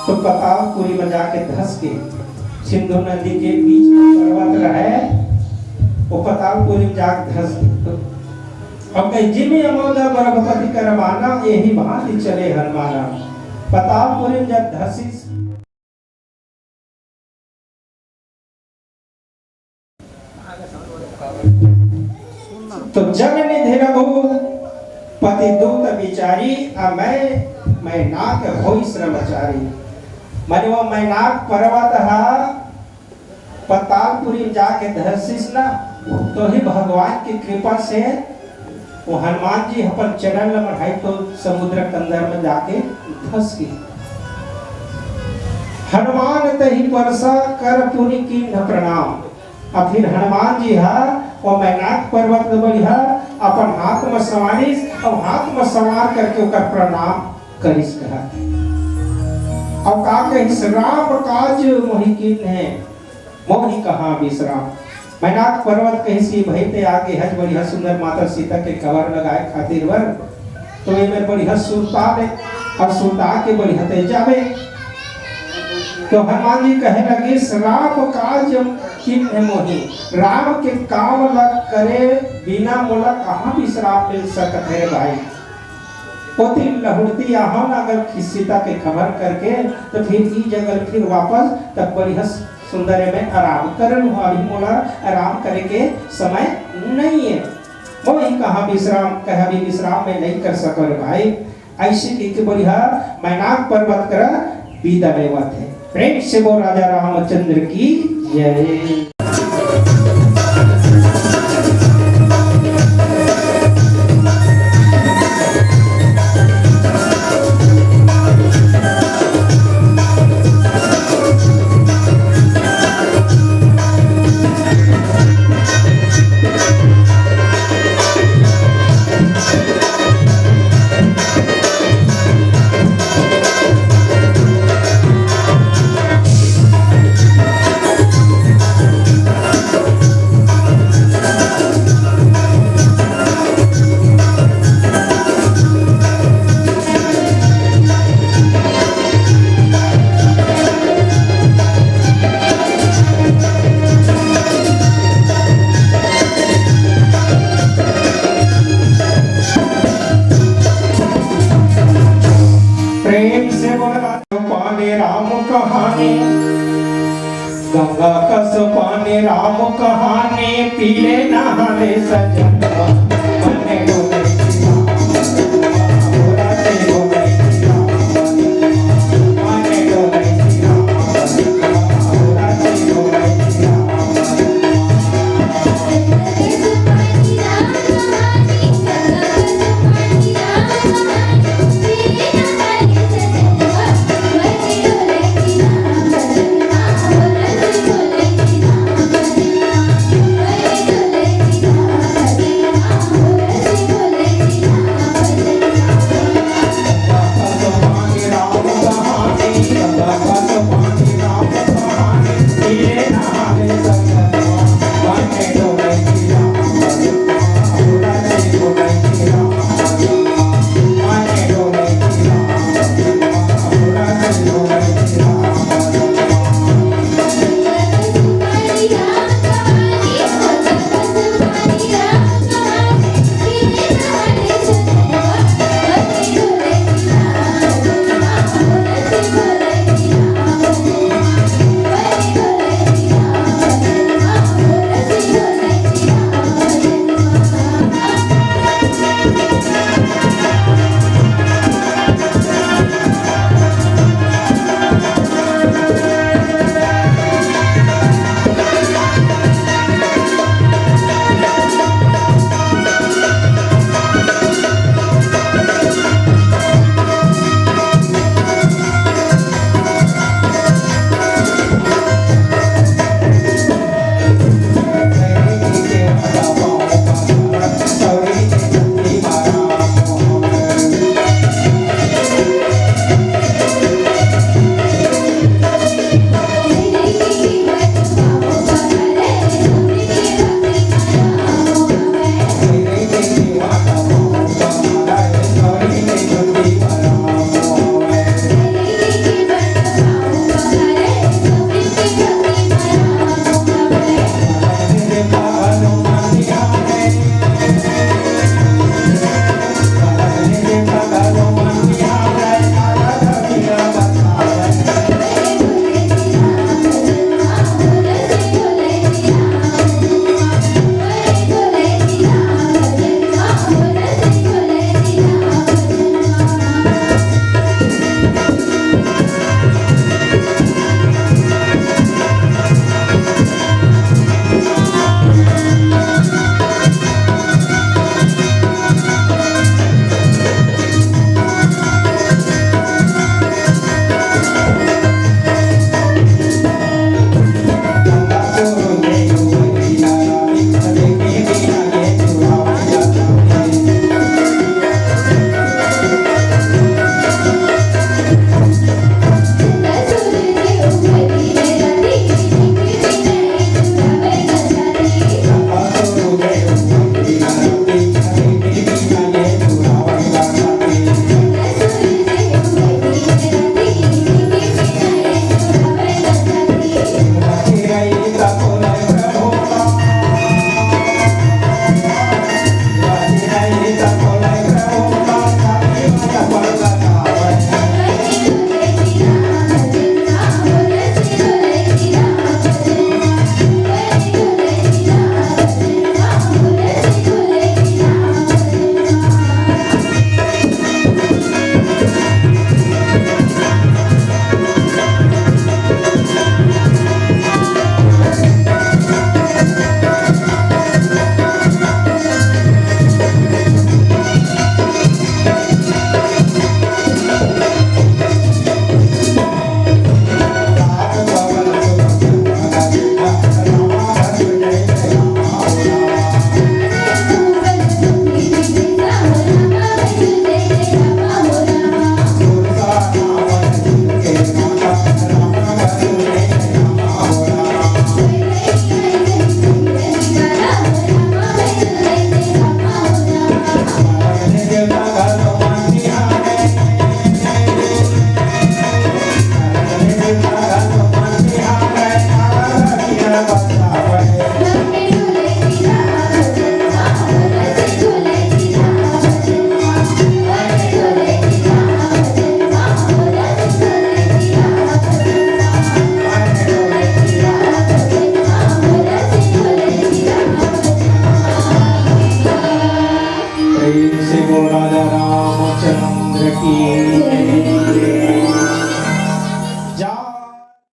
तो पतालपुरी में जाके धस के सिंधु नदी के बीच में पर्वत रहे, वो पतालपुरी में जाके धस के अब कहीं जिमी अमोदा गर्भवती करवाना यही भांति चले हनुमाना। पतालपुरी में जब धसी तो जग निधि रघु पति दूत विचारी मैं नाक होई श्रमचारी। माने वो मैनाक पर्वत हा पतालपुरी जाके धरसिस ना, तो ही भगवान की कृपा से वो हनुमान जी अपन चरण में बढ़ाई तो समुद्र के अंदर में जाके धस गई। हनुमान तही परसा कर पुनि की न प्रणाम। और फिर हनुमान जी हा वो मैनाक पर्वत बढ़िया अपन हाथ में सवारिस और हाथ में सवार करके ओकर प्रणाम करिस कहा। और का कहिस राम काज मोहि कीन है मोहि कहा विश्राम। मैनाक पर्वत कहिसी भई ते आगे हज बढ़िया सुंदर माता सीता के कवर लगाए खातिर वर, तो ये में बढ़िया सुरता दे और सुरता के बढ़िया ते जावे। तो हनुमान जी कहे लगे राम काज किन है मोहि, राम के काम लग करे बिना मोला कहाँ विश्राम मिल सकत है भाई। पोती लहुड़ती आहा अगर सीता के खबर करके तो फिर ई जगह फिर वापस तब बढ़िया सुंदर में आराम करन हो, अभी मोला आराम करे के समय नहीं है। मोहि कहाँ विश्राम, कहा भी विश्राम में नहीं कर सकर भाई। ऐसे के बढ़िया मैनाक पर्वत कर विदा लेवत है। प्रेम से वो राजा रामचंद्र की जय। प्रेम से बोला पाने राम कहानी, गंगा कस पाने राम कहानी, पीले नहाने सजन।